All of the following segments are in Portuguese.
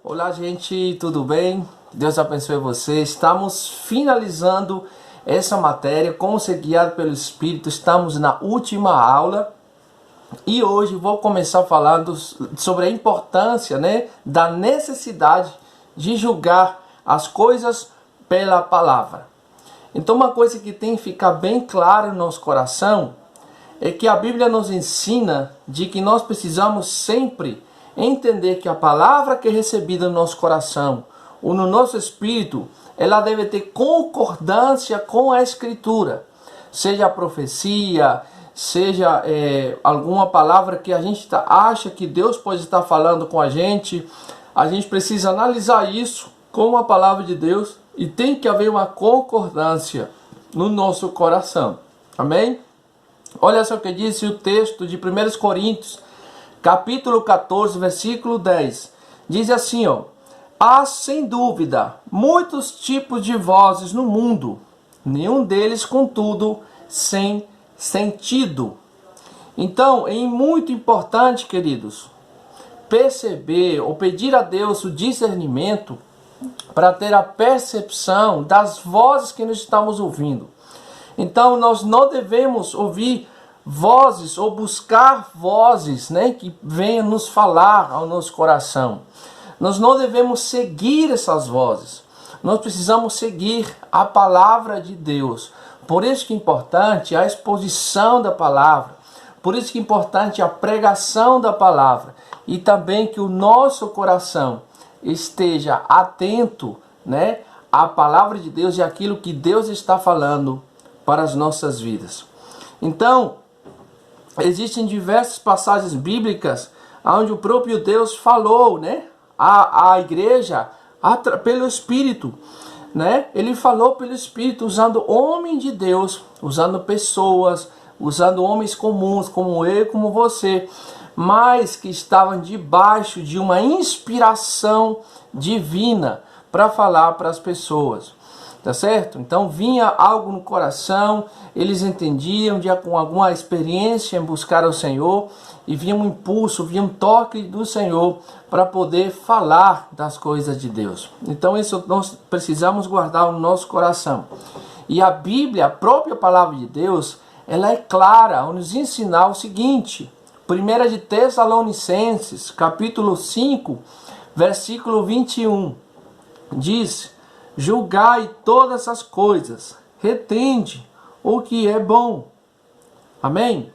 Olá, gente, tudo bem? Deus abençoe você. Estamos finalizando essa matéria, como ser guiado pelo Espírito. Estamos na última aula e hoje vou começar falando sobre a importância, da necessidade de julgar as coisas pela palavra. Então, uma coisa que tem que ficar bem clara no nosso coração é que a Bíblia nos ensina de que nós precisamos sempre entender que a palavra que é recebida no nosso coração ou no nosso espírito, ela deve ter concordância com a Escritura. Seja a profecia, seja alguma palavra que a gente acha que Deus pode estar falando com a gente precisa analisar isso com a palavra de Deus e tem que haver uma concordância no nosso coração. Amém? Olha só o que disse o texto de 1 Coríntios, capítulo 14, versículo 10. Diz assim, há sem dúvida muitos tipos de vozes no mundo, nenhum deles, contudo, sem sentido. Então, é muito importante, queridos, perceber ou pedir a Deus o discernimento para ter a percepção das vozes que nós estamos ouvindo. Então, nós não devemos ouvir vozes ou buscar vozes que venham nos falar ao nosso coração. Nós não devemos seguir essas vozes. Nós precisamos seguir a palavra de Deus. Por isso que é importante a exposição da palavra. Por isso que é importante a pregação da palavra. E também que o nosso coração esteja atento à palavra de Deus e àquilo que Deus está falando para as nossas vidas. Então, existem diversas passagens bíblicas onde o próprio Deus falou à igreja pelo Espírito. Ele falou pelo Espírito usando homens de Deus, usando pessoas, usando homens comuns como eu e como você, mas que estavam debaixo de uma inspiração divina para falar para as pessoas. Tá certo? Então vinha algo no coração, eles entendiam, já com alguma experiência em buscar o Senhor, e vinha um impulso, vinha um toque do Senhor para poder falar das coisas de Deus. Então isso nós precisamos guardar no nosso coração. E a Bíblia, a própria palavra de Deus, ela é clara ao nos ensinar o seguinte: 1 de Tessalonicenses, capítulo 5, versículo 21, diz: julgai todas as coisas, retende o que é bom. Amém?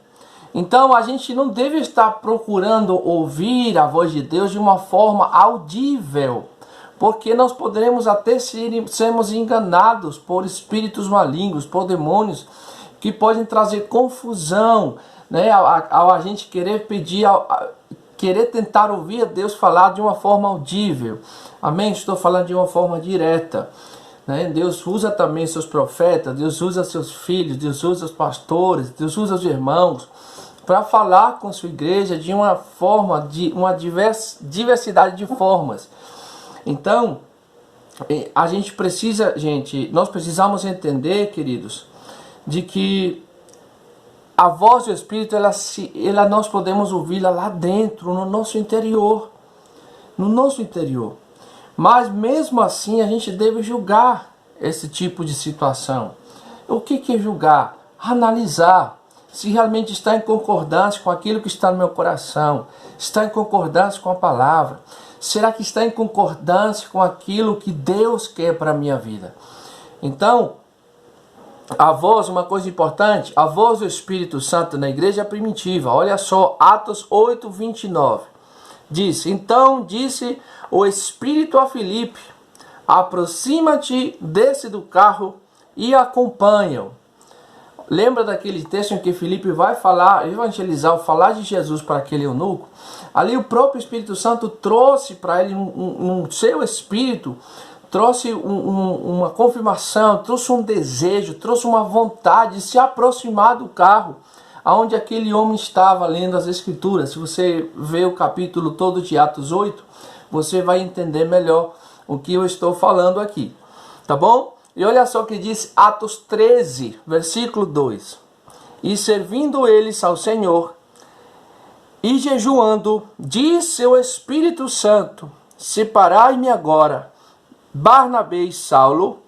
Então a gente não deve estar procurando ouvir a voz de Deus de uma forma audível, porque nós poderemos até sermos enganados por espíritos malignos, por demônios, que podem trazer confusão, ao a gente querer querer tentar ouvir a Deus falar de uma forma audível. Amém? Estou falando de uma forma direta. Deus usa também seus profetas, Deus usa seus filhos, Deus usa os pastores, Deus usa os irmãos para falar com sua igreja de uma forma, de uma diversidade de formas. Então, a gente precisa, nós precisamos entender, queridos, de que a voz do Espírito, nós podemos ouvi-la lá dentro, no nosso interior. No nosso interior. Mas mesmo assim a gente deve julgar esse tipo de situação. O que é julgar? Analisar se realmente está em concordância com aquilo que está no meu coração. Está em concordância com a palavra. Será que está em concordância com aquilo que Deus quer para a minha vida? Então, a voz, uma coisa importante, a voz do Espírito Santo na igreja primitiva. Olha só, Atos 8, 29. Diz: então disse o Espírito a Filipe: aproxima-te, desce do carro e acompanha-o. Lembra daquele texto em que Filipe vai falar, evangelizar, falar de Jesus para aquele eunuco? Ali o próprio Espírito Santo trouxe para ele, no seu espírito, trouxe uma confirmação, trouxe um desejo, trouxe uma vontade de se aproximar do carro onde aquele homem estava lendo as Escrituras. Se você vê o capítulo todo de Atos 8, você vai entender melhor o que eu estou falando aqui. Tá bom? E olha só o que diz Atos 13, versículo 2. E servindo eles ao Senhor e jejuando, disse o Espírito Santo: separai-me agora Barnabé e Saulo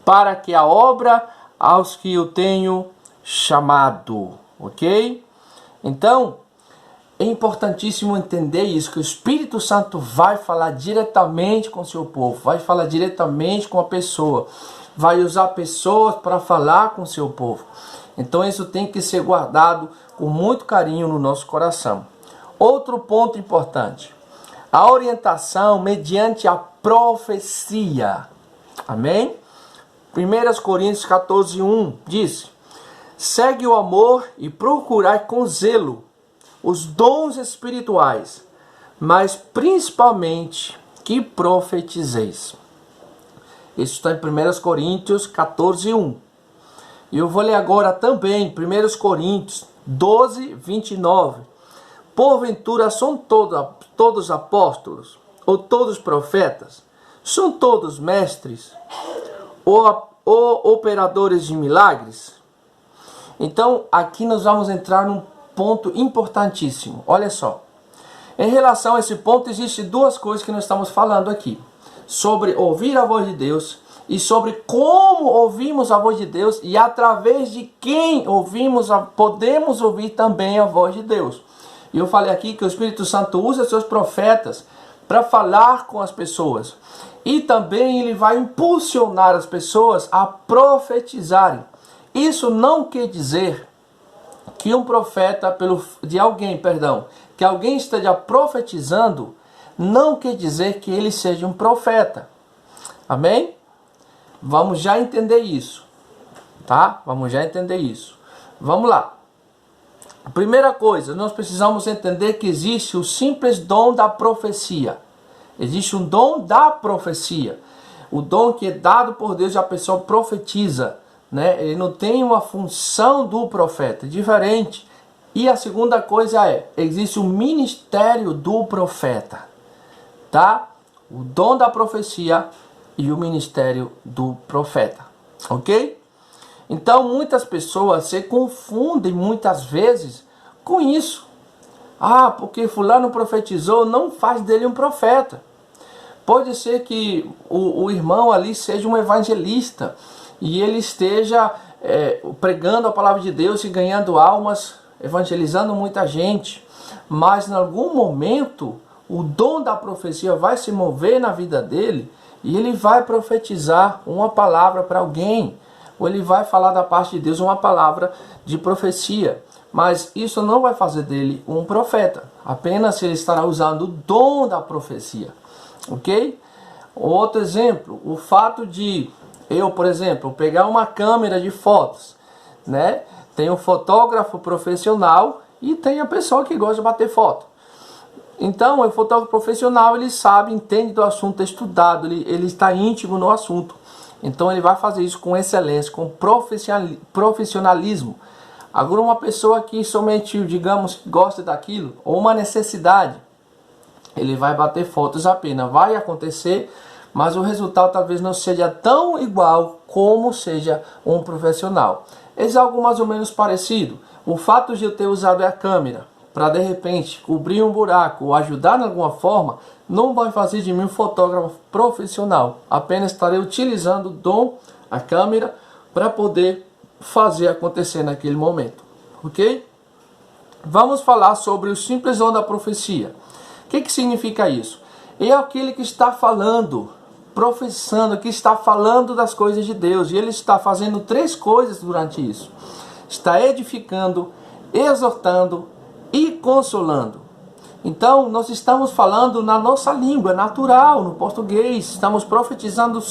para que a obra aos que eu tenho chamado, ok? Então, é importantíssimo entender isso, que o Espírito Santo vai falar diretamente com o seu povo, vai falar diretamente com a pessoa, vai usar pessoas para falar com o seu povo. Então isso tem que ser guardado com muito carinho no nosso coração. Outro ponto importante, a orientação mediante a profecia. Amém? 1 Coríntios 14:1 diz: segue o amor e procurai com zelo os dons espirituais, mas principalmente que profetizeis. Isso está em 1 Coríntios 14:1. E eu vou ler agora também 1 Coríntios 12:29. Porventura são todos apóstolos? Ou todos profetas? São todos mestres? Ou operadores de milagres? Então, aqui nós vamos entrar num ponto importantíssimo. Olha só. Em relação a esse ponto, existem duas coisas que nós estamos falando aqui. Sobre ouvir a voz de Deus e sobre como ouvimos a voz de Deus e através de quem podemos ouvir também a voz de Deus. E eu falei aqui que o Espírito Santo usa seus profetas para falar com as pessoas. E também ele vai impulsionar as pessoas a profetizarem. Isso não quer dizer que um profeta, que alguém esteja profetizando, não quer dizer que ele seja um profeta. Amém? Vamos já entender isso. Tá? Vamos já entender isso. Vamos lá. Primeira coisa, nós precisamos entender que existe o simples dom da profecia. Existe um dom da profecia. O dom que é dado por Deus e a pessoa profetiza. Né? Ele não tem uma função do profeta, diferente. E a segunda coisa existe o ministério do profeta, tá? O dom da profecia e o ministério do profeta, ok? Então muitas pessoas se confundem muitas vezes com isso. Porque fulano profetizou, não faz dele um profeta. Pode ser que o irmão ali seja um evangelista e ele esteja pregando a palavra de Deus e ganhando almas, evangelizando muita gente, mas em algum momento o dom da profecia vai se mover na vida dele e ele vai profetizar uma palavra para alguém, ou ele vai falar da parte de Deus uma palavra de profecia, mas isso não vai fazer dele um profeta, apenas ele estará usando o dom da profecia, ok? Outro exemplo, o fato de eu, por exemplo, pegar uma câmera de fotos, né? Tem um fotógrafo profissional e tem a pessoa que gosta de bater foto. Então, o fotógrafo profissional, ele sabe, entende do assunto, é estudado, ele está íntimo no assunto. Então, ele vai fazer isso com excelência, com profissionalismo. Agora, uma pessoa que somente, digamos, gosta daquilo, ou uma necessidade, ele vai bater fotos apenas. Vai acontecer, mas o resultado talvez não seja tão igual como seja um profissional. É algo mais ou menos parecido. O fato de eu ter usado a câmera para de repente cobrir um buraco ou ajudar de alguma forma, não vai fazer de mim um fotógrafo profissional. Apenas estarei utilizando o dom, a câmera, para poder fazer acontecer naquele momento. Ok? Vamos falar sobre o simples dom da profecia. O que significa isso? É aquele que está falando, professando, que está falando das coisas de Deus. E ele está fazendo três coisas durante isso. Está edificando, exortando e consolando. Então, nós estamos falando na nossa língua natural, no português. Estamos profetizando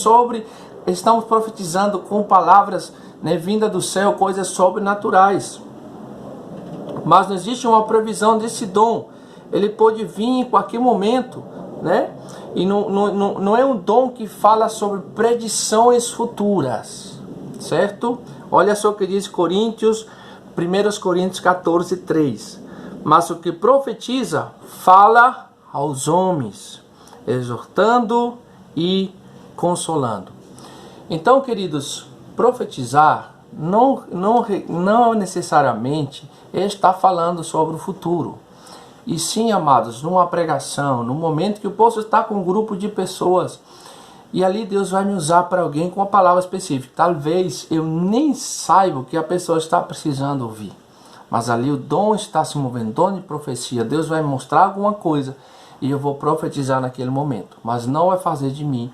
com palavras, né, vinda do céu, coisas sobrenaturais. Mas não existe uma previsão desse dom. Ele pode vir em qualquer momento, né? E não é um dom que fala sobre predições futuras, certo? Olha só o que diz 1 Coríntios 14:3. Mas o que profetiza, fala aos homens, exortando e consolando. Então, queridos, profetizar não necessariamente está falando sobre o futuro. E sim, amados, numa pregação, num momento que eu posso estar com um grupo de pessoas e ali Deus vai me usar para alguém com uma palavra específica. Talvez eu nem saiba o que a pessoa está precisando ouvir. Mas ali o dom está se movendo, dom de profecia. Deus vai mostrar alguma coisa e eu vou profetizar naquele momento. Mas não vai fazer de mim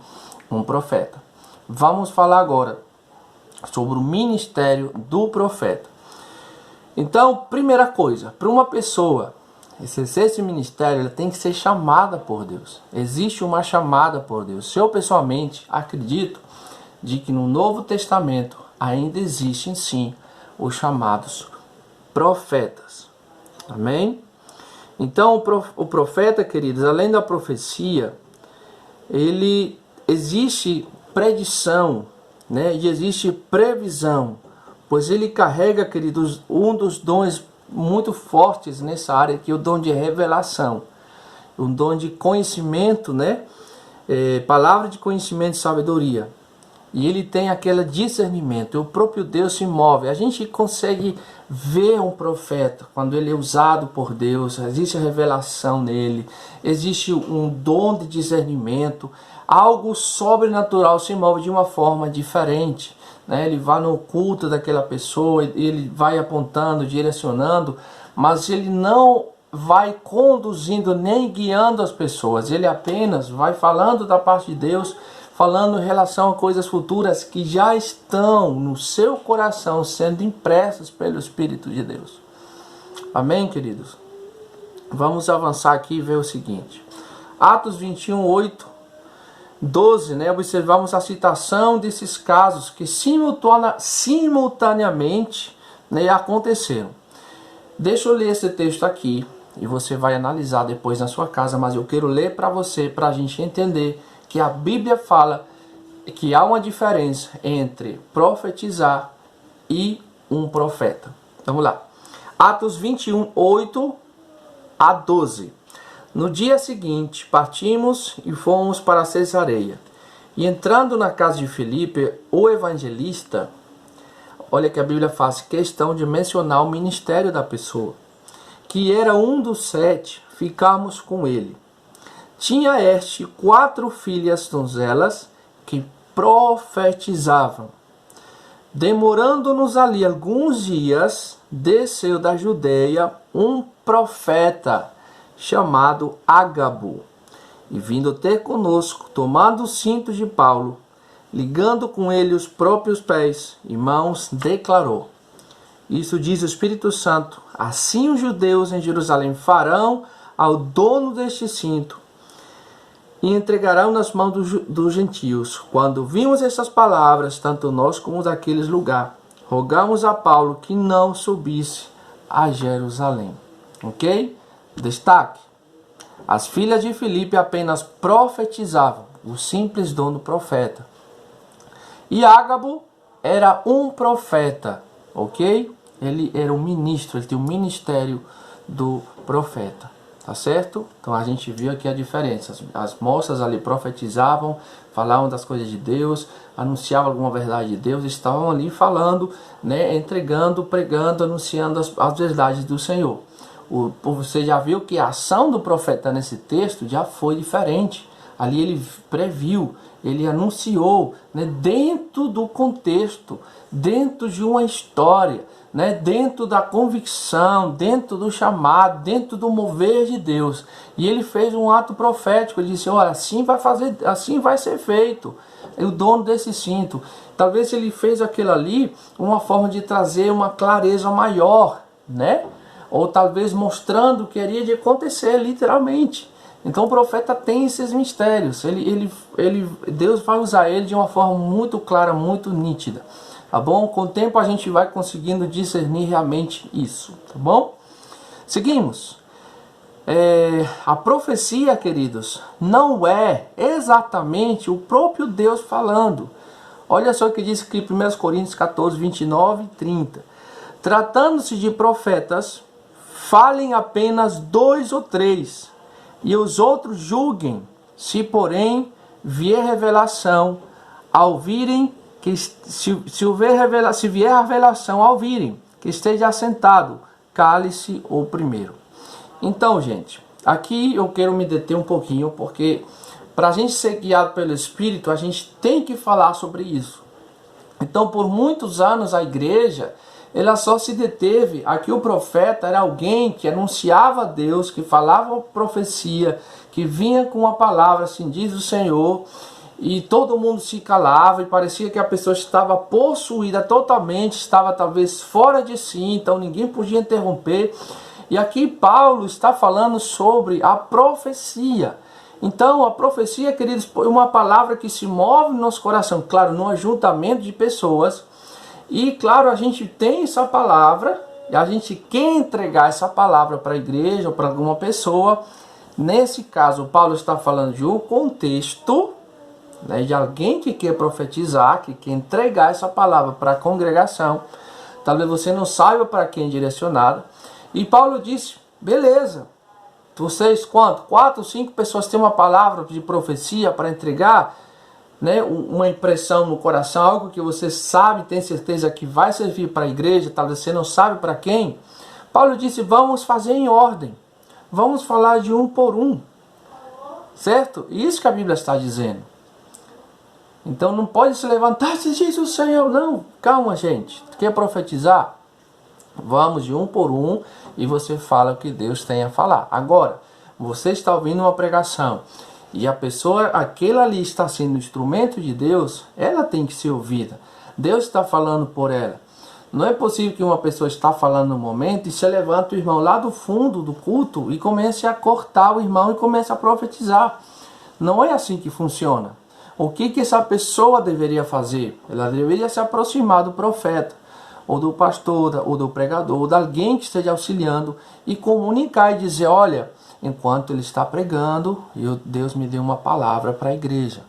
um profeta. Vamos falar agora sobre o ministério do profeta. Então, primeira coisa, para uma pessoa exercer esse ministério, ela tem que ser chamada por Deus. Existe uma chamada por Deus. Eu pessoalmente acredito de que no Novo Testamento ainda existem sim os chamados profetas. Amém? Então o profeta, queridos, além da profecia, ele existe predição, né? E existe previsão, pois ele carrega, queridos, um dos dons muito fortes nessa área, que é o dom de revelação, um dom de conhecimento, né? Palavra de conhecimento e sabedoria. E ele tem aquele discernimento, o próprio Deus se move. A gente consegue ver um profeta quando ele é usado por Deus, existe a revelação nele, existe um dom de discernimento, algo sobrenatural se move de uma forma diferente. Ele vai no culto daquela pessoa, ele vai apontando, direcionando, mas ele não vai conduzindo nem guiando as pessoas. Ele apenas vai falando da parte de Deus, falando em relação a coisas futuras que já estão no seu coração sendo impressas pelo Espírito de Deus. Amém, queridos? Vamos avançar aqui e ver o seguinte. Atos 21, 8, 12, né? Observamos a citação desses casos que simultaneamente, né, aconteceram. Deixa eu ler esse texto aqui e você vai analisar depois na sua casa, mas eu quero ler para você, para a gente entender que a Bíblia fala que há uma diferença entre profetizar e um profeta. Vamos lá. Atos 21, 8 a 12. No dia seguinte, partimos e fomos para Cesareia. E entrando na casa de Filipe, o evangelista, olha que a Bíblia faz questão de mencionar o ministério da pessoa, que era um dos 7, ficamos com ele. Tinha este 4 filhas donzelas que profetizavam. Demorando-nos ali alguns dias, desceu da Judeia um profeta chamado Ágabo, e vindo ter conosco, tomando o cinto de Paulo, ligando com ele os próprios pés e mãos, declarou: isso diz o Espírito Santo, assim os judeus em Jerusalém farão ao dono deste cinto, e entregarão nas mãos dos gentios. Quando vimos essas palavras, tanto nós como daqueles lugares, rogamos a Paulo que não subisse a Jerusalém. Ok? Destaque: as filhas de Filipe apenas profetizavam, o simples dom do profeta. E Ágabo era um profeta, ok? Ele era um ministro, ele tinha o ministério do profeta. Tá certo? Então a gente viu aqui a diferença. As moças ali profetizavam, falavam das coisas de Deus, anunciavam alguma verdade de Deus, estavam ali falando, né, entregando, pregando, anunciando as verdades do Senhor. Você já viu que a ação do profeta nesse texto já foi diferente. Ali ele previu, ele anunciou, né, dentro do contexto, dentro de uma história, né, dentro da convicção, dentro do chamado, dentro do mover de Deus. E ele fez um ato profético. Ele disse: olha, assim vai ser feito o dono desse cinto. Talvez ele fez aquilo ali uma forma de trazer uma clareza maior, né? Ou talvez mostrando o que iria de acontecer literalmente. Então o profeta tem esses mistérios. Deus vai usar ele de uma forma muito clara, muito nítida. Tá bom? Com o tempo a gente vai conseguindo discernir realmente isso. Tá bom? Seguimos. A profecia, queridos, não é exatamente o próprio Deus falando. Olha só o que diz aqui em 1 Coríntios 14, 29 e 30. Tratando-se de profetas, falem apenas 2 ou 3, e os outros julguem. Se porém vier revelação ao virem, se vier a revelação ao virem, que esteja assentado, cale-se o primeiro. Então, gente, aqui eu quero me deter um pouquinho, porque para a gente ser guiado pelo Espírito, a gente tem que falar sobre isso. Então, por muitos anos, a igreja, ela só se deteve a que o profeta era alguém que anunciava a Deus, que falava profecia, que vinha com uma palavra, assim diz o Senhor, e todo mundo se calava e parecia que a pessoa estava possuída totalmente, estava talvez fora de si, então ninguém podia interromper. E aqui Paulo está falando sobre a profecia. Então, a profecia, queridos, é uma palavra que se move no nosso coração, claro, no ajuntamento de pessoas. E, claro, a gente tem essa palavra, e a gente quer entregar essa palavra para a igreja ou para alguma pessoa. Nesse caso, Paulo está falando de um contexto, né, de alguém que quer profetizar, que quer entregar essa palavra para a congregação. Talvez você não saiba para quem é direcionada. E Paulo disse, beleza. Vocês quanto? 4 ou 5 pessoas têm uma palavra de profecia para entregar, né? Uma impressão no coração, algo que você sabe, tem certeza que vai servir para a igreja, talvez você não sabe para quem. Paulo disse, vamos fazer em ordem. Vamos falar de um por um. Certo? Isso que a Bíblia está dizendo. Então não pode se levantar se diz o Senhor. Não, calma, gente. Quer profetizar? Vamos de um por um e você fala o que Deus tem a falar. Agora, você está ouvindo uma pregação e a pessoa, aquela ali está sendo instrumento de Deus, ela tem que ser ouvida. Deus está falando por ela. Não é possível que uma pessoa está falando no momento e se levanta o irmão lá do fundo do culto e comece a cortar o irmão e comece a profetizar. Não é assim que funciona. O que essa pessoa deveria fazer? Ela deveria se aproximar do profeta, ou do pastor, ou do pregador, ou de alguém que esteja auxiliando e comunicar e dizer, olha, enquanto ele está pregando, Deus me deu uma palavra para a igreja.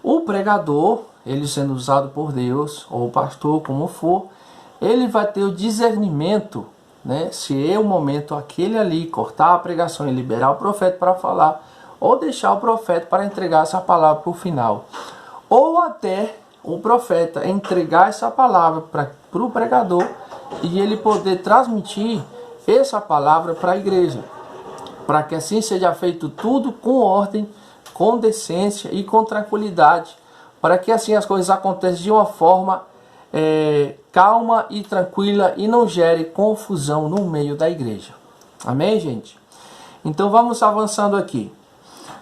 O pregador, ele sendo usado por Deus, ou o pastor, como for, ele vai ter o discernimento, né, se é o momento aquele ali, cortar a pregação e liberar o profeta para falar, ou deixar o profeta para entregar essa palavra para o final. Ou até o profeta entregar essa palavra para o pregador e ele poder transmitir essa palavra para a igreja. Para que assim seja feito tudo com ordem, com decência e com tranquilidade. Para que assim as coisas aconteçam de uma forma calma e tranquila e não gere confusão no meio da igreja. Amém, gente? Então vamos avançando aqui.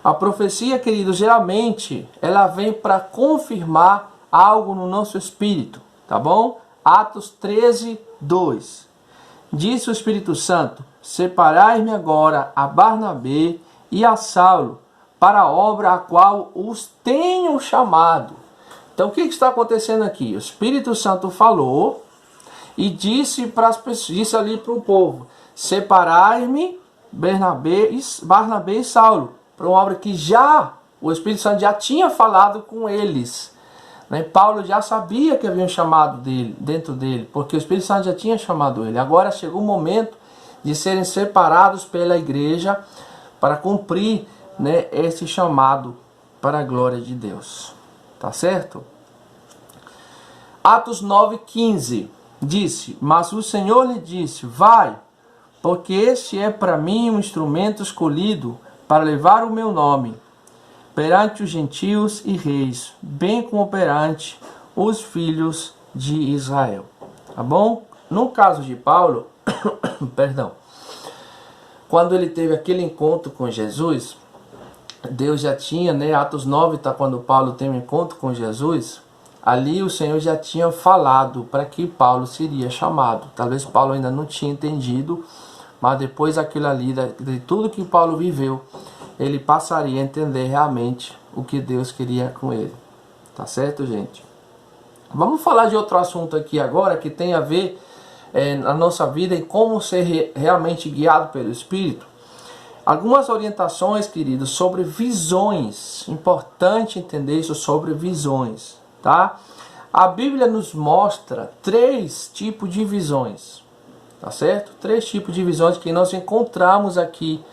A profecia, querido, geralmente ela vem para confirmar algo no nosso espírito, tá bom? Atos 13, 2. Disse o Espírito Santo, separai-me agora a Barnabé e a Saulo para a obra a qual os tenho chamado. Então o que está acontecendo aqui? O Espírito Santo falou e disse para as pessoas, disse ali para o povo, separai-me Barnabé e Saulo para uma obra que já o Espírito Santo já tinha falado com eles. Paulo já sabia que havia um chamado dentro dele, porque o Espírito Santo já tinha chamado ele. Agora chegou o momento de serem separados pela igreja para cumprir, esse chamado para a glória de Deus. Tá certo? Atos 9:15 disse, mas o Senhor lhe disse, vai, porque este é para mim um instrumento escolhido para levar o meu nome perante os gentios e reis, bem como perante os filhos de Israel. Tá bom? No caso de Paulo, perdão, quando ele teve aquele encontro com Jesus, Deus já tinha, Atos 9, tá, quando Paulo tem um encontro com Jesus, ali o Senhor já tinha falado para que Paulo seria chamado. Talvez Paulo ainda não tinha entendido, mas depois daquilo ali, de tudo que Paulo viveu, ele passaria a entender realmente o que Deus queria com ele. Tá certo, gente? Vamos falar de outro assunto aqui agora, que tem a ver na nossa vida e como ser realmente guiado pelo Espírito. Algumas orientações, queridos, sobre visões. Importante entender isso sobre visões, tá? A Bíblia nos mostra 3 tipos de visões, tá certo? 3 tipos de visões que nós encontramos aqui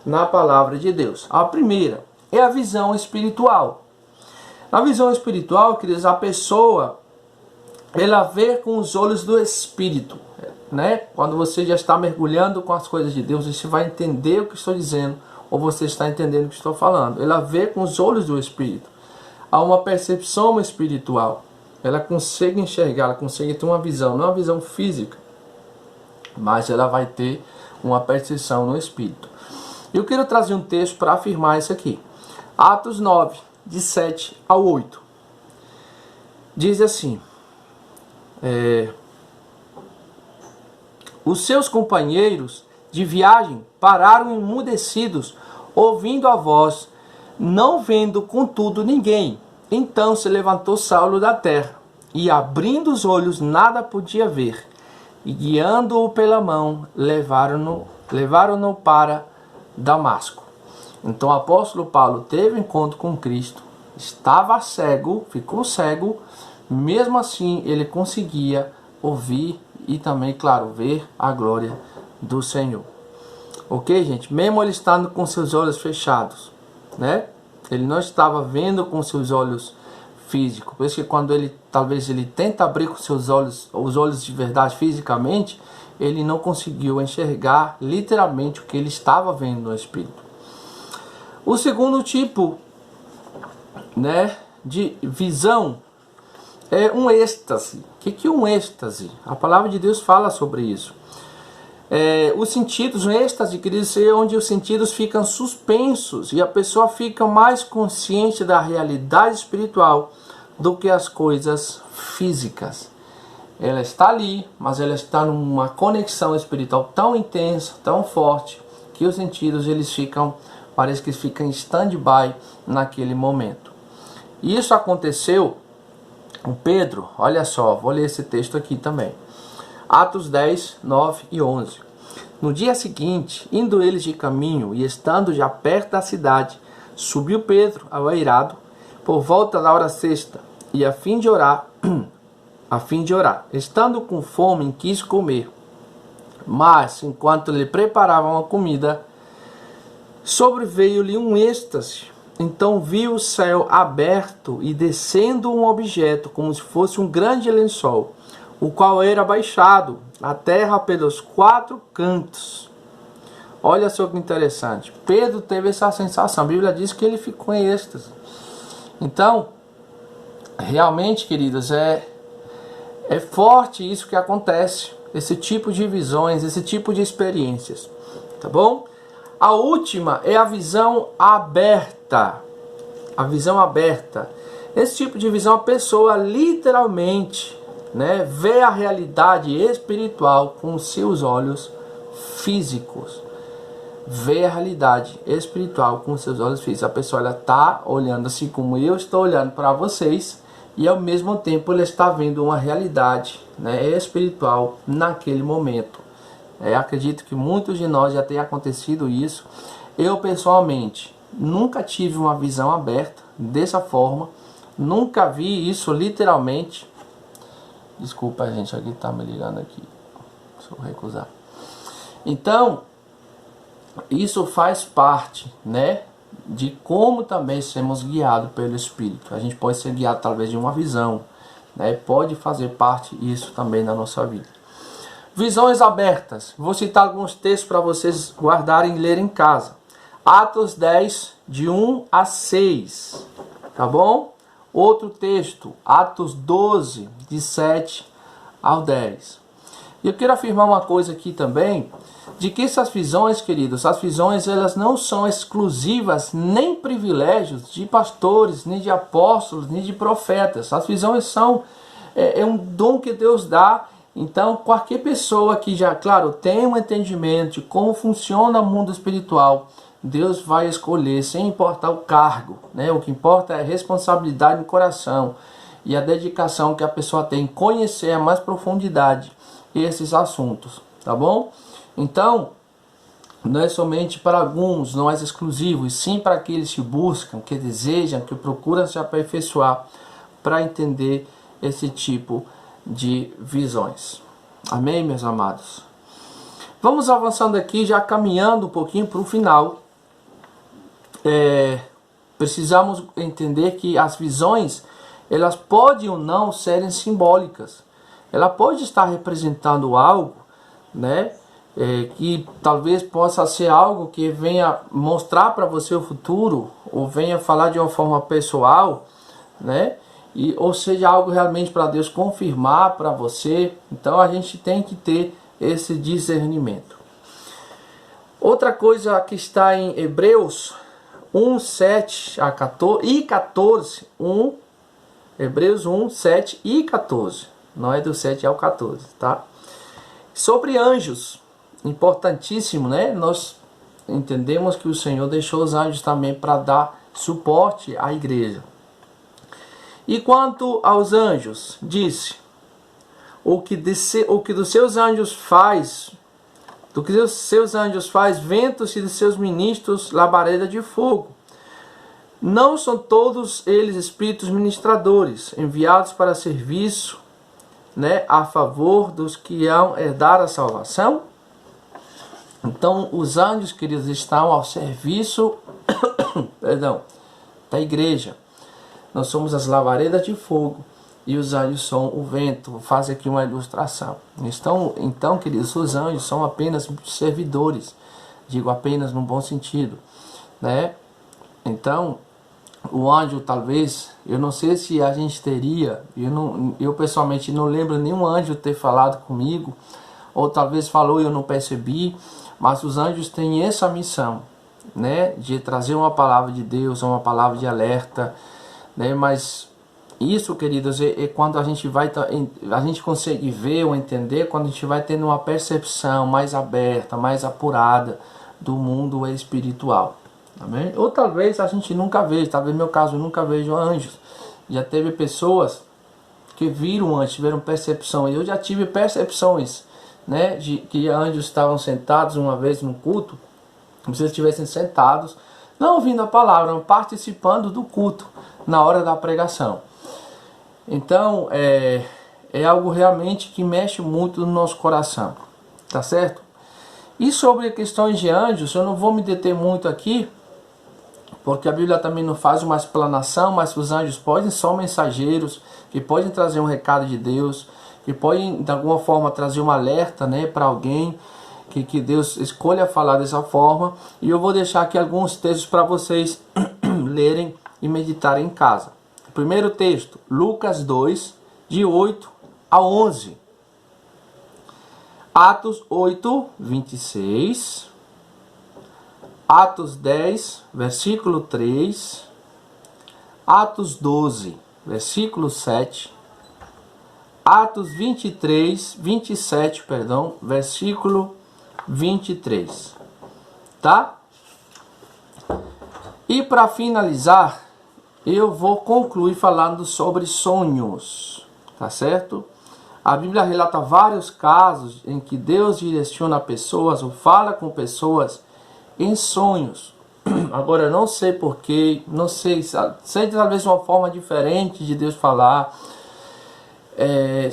na palavra de Deus. A primeira é a visão espiritual. Na visão espiritual, queridos, a pessoa ela vê com os olhos do Espírito. né? Quando você já está mergulhando com as coisas de Deus, você vai entender o que estou dizendo, ou você está entendendo o que estou falando. Ela vê com os olhos do Espírito. Há uma percepção espiritual. Ela consegue enxergar, ela consegue ter uma visão, não uma visão física, mas ela vai ter uma percepção no Espírito. Eu quero trazer um texto para afirmar isso aqui. Atos 9, de 7 ao 8. Diz assim: os seus companheiros de viagem pararam emudecidos, ouvindo a voz, não vendo contudo ninguém. Então se levantou Saulo da terra, e abrindo os olhos nada podia ver, e guiando-o pela mão, levaram-no para Damasco. Então o apóstolo Paulo teve encontro com Cristo, estava cego, ficou cego, mesmo assim ele conseguia ouvir e também, claro, ver a glória do Senhor. Ok, gente? Mesmo ele estando com seus olhos fechados, né? Ele não estava vendo com seus olhos físicos. Por isso que quando talvez ele tenta abrir com seus olhos, os olhos de verdade fisicamente, ele não conseguiu enxergar literalmente o que ele estava vendo no Espírito. O segundo tipo, né, de visão é um êxtase. O que é um êxtase? A palavra de Deus fala sobre isso. Os sentidos, o êxtase quer dizer onde os sentidos ficam suspensos e a pessoa fica mais consciente da realidade espiritual do que as coisas físicas. Ela está ali, mas ela está numa conexão espiritual tão intensa, tão forte, que os sentidos parece que ficam em stand-by naquele momento. E isso aconteceu com Pedro. Olha só, vou ler esse texto aqui também. Atos 10, 9 e 11. No dia seguinte, indo eles de caminho e estando já perto da cidade, subiu Pedro ao eirado por volta da hora sexta, e a fim de orar, estando com fome, quis comer. Mas, enquanto lhe preparavam a comida, sobreveio-lhe um êxtase. Então viu o céu aberto e descendo um objeto, como se fosse um grande lençol, o qual era baixado a terra pelos 4 cantos. Olha só que interessante. Pedro teve essa sensação. A Bíblia diz que ele ficou em êxtase. Então, realmente, queridos, é forte isso que acontece. Esse tipo de visões, esse tipo de experiências. Tá bom? A última é a visão aberta. A visão aberta. Esse tipo de visão, a pessoa literalmente, né, vê a realidade espiritual com os seus olhos físicos. Vê a realidade espiritual com os seus olhos físicos. A pessoa está olhando assim como eu estou olhando para vocês, e ao mesmo tempo ela está vendo uma realidade, né, espiritual naquele momento. Acredito que muitos de nós já tenha acontecido isso. Eu pessoalmente nunca tive uma visão aberta dessa forma. Nunca vi isso literalmente. Desculpa, gente, alguém está me ligando aqui. Deixa eu recusar. Então, isso faz parte, né, de como também sermos guiados pelo Espírito. A gente pode ser guiado através de uma visão, né? Pode fazer parte isso também na nossa vida. Visões abertas. Vou citar alguns textos para vocês guardarem e lerem em casa. Atos 10, de 1 a 6. Tá bom? Outro texto, Atos 12, de 7 ao 10. E eu quero afirmar uma coisa aqui também, de que essas visões, queridos, as visões, elas não são exclusivas nem privilégios de pastores, nem de apóstolos, nem de profetas. As visões são um dom que Deus dá. Então, qualquer pessoa que já, claro, tem um entendimento de como funciona o mundo espiritual, Deus vai escolher, sem importar o cargo, né? O que importa é a responsabilidade no coração e a dedicação que a pessoa tem em conhecer a mais profundidade esses assuntos, tá bom? Então, não é somente para alguns, não é exclusivo, e sim para aqueles que buscam, que desejam, que procuram se aperfeiçoar para entender esse tipo de visões. Amém, meus amados? Vamos avançando aqui, já caminhando um pouquinho para o final. Precisamos entender que as visões, elas podem ou não serem simbólicas. Ela pode estar representando algo, né? Que talvez possa ser algo que venha mostrar para você o futuro, ou venha falar de uma forma pessoal, né? Ou seja, algo realmente para Deus confirmar para você. Então a gente tem que ter esse discernimento. Outra coisa que está em Hebreus 1, 7 a 14 e 14, Hebreus 1, 7 e 14. Não é do 7 ao 14, tá? Sobre anjos, importantíssimo, né? Nós entendemos que o Senhor deixou os anjos também para dar suporte à igreja. E quanto aos anjos, disse: o que dos seus anjos faz, ventos e de seus ministros labareda de fogo. Não são todos eles espíritos ministradores, enviados para serviço, né, a favor dos que hão herdar a salvação? Então, os anjos, queridos, estão ao serviço da igreja. Nós somos as lavaredas de fogo e os anjos são o vento. Vou fazer aqui uma ilustração. Então, queridos, os anjos são apenas servidores. Digo apenas no bom sentido, né? Então, o anjo, talvez, eu não sei se a gente teria, eu pessoalmente não lembro nenhum anjo ter falado comigo, ou talvez falou e eu não percebi, mas os anjos têm essa missão, né, de trazer uma palavra de Deus, uma palavra de alerta, né? Mas isso, queridos, é quando a gente consegue ver ou entender, quando a gente vai tendo uma percepção mais aberta, mais apurada do mundo espiritual. Amém? Ou talvez a gente nunca veja, talvez no meu caso eu nunca vejo anjos. Já teve pessoas que viram anjos, tiveram percepção. Eu já tive percepções, né, de que anjos estavam sentados uma vez no culto, como se eles estivessem sentados, não ouvindo a palavra, mas participando do culto na hora da pregação. Então é algo realmente que mexe muito no nosso coração, tá certo? E sobre questões de anjos, eu não vou me deter muito aqui, porque a Bíblia também não faz uma explanação, mas os anjos são mensageiros, que podem trazer um recado de Deus, que podem de alguma forma trazer um alerta, né, para alguém, que Deus escolha falar dessa forma. E eu vou deixar aqui alguns textos para vocês lerem e meditarem em casa. O primeiro texto, Lucas 2, de 8 a 11. Atos 8, 26. Atos 10, versículo 3, Atos 12, versículo 7, Atos 27, versículo 23, tá? E para finalizar, eu vou concluir falando sobre sonhos, tá certo? A Bíblia relata vários casos em que Deus direciona pessoas ou fala com pessoas em sonhos. Agora eu não sei porquê, não sei, seja talvez uma forma diferente de Deus falar,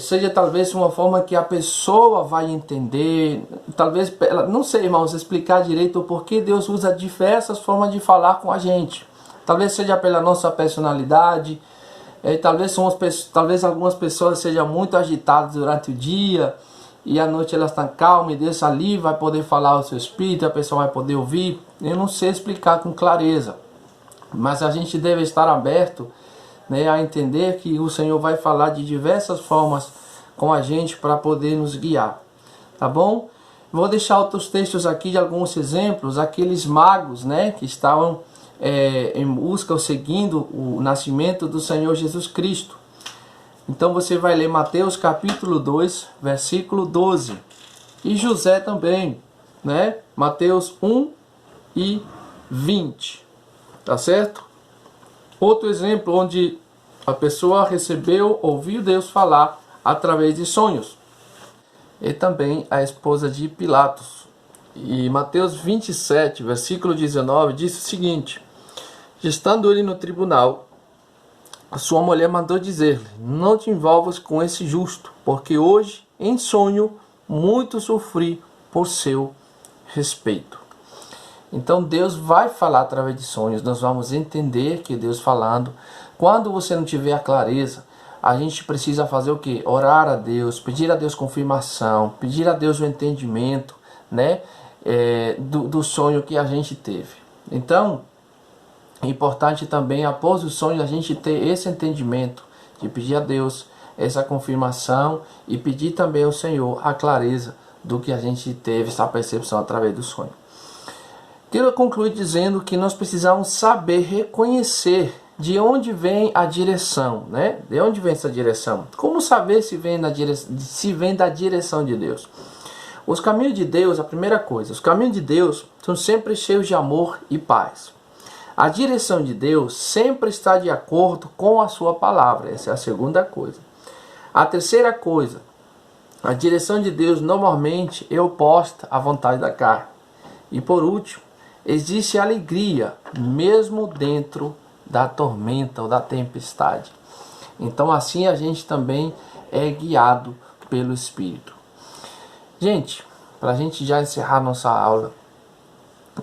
seja talvez uma forma que a pessoa vai entender, talvez, não sei, irmãos, explicar direito o porquê Deus usa diversas formas de falar com a gente. Talvez seja pela nossa personalidade, talvez algumas pessoas sejam muito agitadas durante o dia, e à noite elas estão calmas, e Deus ali vai poder falar o seu espírito, a pessoa vai poder ouvir. Eu não sei explicar com clareza, mas a gente deve estar aberto, né, a entender que o Senhor vai falar de diversas formas com a gente para poder nos guiar, tá bom? Vou deixar outros textos aqui de alguns exemplos, aqueles magos, né, que estavam em busca ou seguindo o nascimento do Senhor Jesus Cristo. Então você vai ler Mateus capítulo 2, versículo 12. E José também, né? Mateus 1 e 20. Tá certo? Outro exemplo onde a pessoa ouviu Deus falar através de sonhos. E também a esposa de Pilatos. E Mateus 27, versículo 19, diz o seguinte: estando ele no tribunal, a sua mulher mandou dizer-lhe: não te envolvas com esse justo, porque hoje, em sonho, muito sofri por seu respeito. Então Deus vai falar através de sonhos. Nós vamos entender que Deus falando. Quando você não tiver a clareza, a gente precisa fazer o quê? Orar a Deus, pedir a Deus confirmação, pedir a Deus o entendimento, né? Do sonho que a gente teve. Então, é importante também, após o sonho, a gente ter esse entendimento, de pedir a Deus essa confirmação e pedir também ao Senhor a clareza do que a gente teve, essa percepção através do sonho. Quero concluir dizendo que nós precisamos saber reconhecer de onde vem a direção, né? De onde vem essa direção? Como saber se vem da direção de Deus? Os caminhos de Deus, a primeira coisa, os caminhos de Deus são sempre cheios de amor e paz. A direção de Deus sempre está de acordo com a sua palavra. Essa é a segunda coisa. A terceira coisa, a direção de Deus normalmente é oposta à vontade da carne. E por último, existe alegria mesmo dentro da tormenta ou da tempestade. Então assim a gente também é guiado pelo Espírito. Gente, para a gente já encerrar nossa aula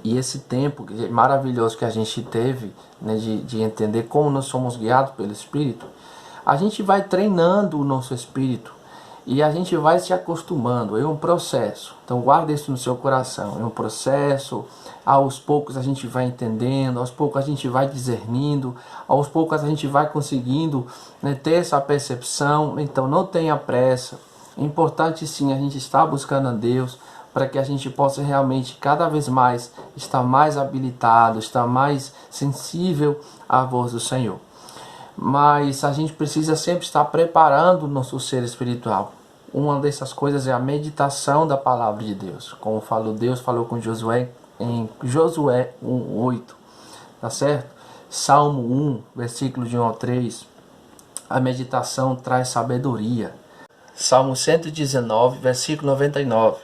e esse tempo maravilhoso que a gente teve, né, de entender como nós somos guiados pelo Espírito, a gente vai treinando o nosso Espírito e a gente vai se acostumando. É um processo. Então guarda isso no seu coração. É um processo. Aos poucos a gente vai entendendo, aos poucos a gente vai discernindo, aos poucos a gente vai conseguindo, né, ter essa percepção. Então não tenha pressa. É importante sim a gente estar buscando a Deus para que a gente possa realmente cada vez mais estar mais habilitado, estar mais sensível à voz do Senhor. Mas a gente precisa sempre estar preparando o nosso ser espiritual. Uma dessas coisas é a meditação da palavra de Deus. Como Deus falou com Josué em Josué 1:8, tá certo? Salmo 1, versículo de 1 ao 3, a meditação traz sabedoria. Salmo 119, versículo 99,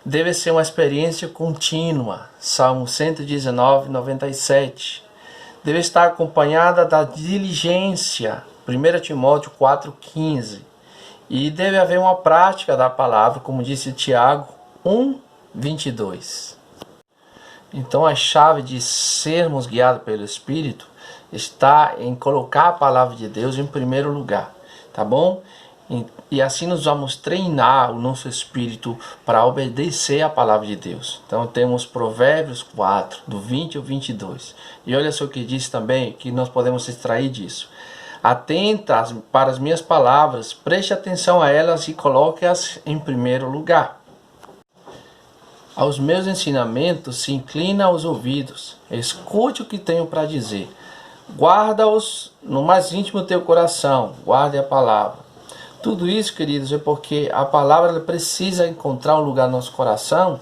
deve ser uma experiência contínua. Salmo 119, 97, deve estar acompanhada da diligência. 1 Timóteo 4:15, e deve haver uma prática da palavra, como disse Tiago 1:22. Então a chave de sermos guiados pelo Espírito está em colocar a palavra de Deus em primeiro lugar, tá bom? E assim nós vamos treinar o nosso espírito para obedecer a palavra de Deus. Então temos Provérbios 4, do 20 ao 22. E olha só o que diz também, que nós podemos extrair disso. Atenta para as minhas palavras, preste atenção a elas e coloque-as em primeiro lugar. Aos meus ensinamentos se inclina os ouvidos, escute o que tenho para dizer. Guarda-os no mais íntimo do teu coração, guarde a palavra. Tudo isso, queridos, é porque a palavra ela precisa encontrar um lugar no nosso coração,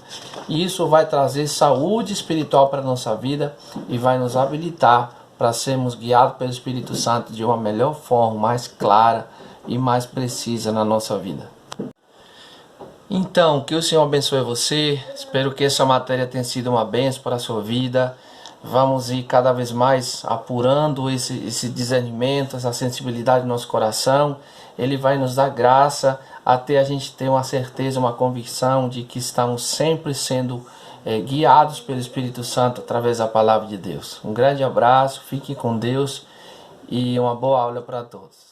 e isso vai trazer saúde espiritual para a nossa vida e vai nos habilitar para sermos guiados pelo Espírito Santo de uma melhor forma, mais clara e mais precisa na nossa vida. Então, que o Senhor abençoe você. Espero que essa matéria tenha sido uma bênção para a sua vida. Vamos ir cada vez mais apurando esse discernimento, essa sensibilidade no nosso coração. Ele vai nos dar graça até a gente ter uma certeza, uma convicção de que estamos sempre sendo guiados pelo Espírito Santo através da palavra de Deus. Um grande abraço, fique com Deus e uma boa aula para todos.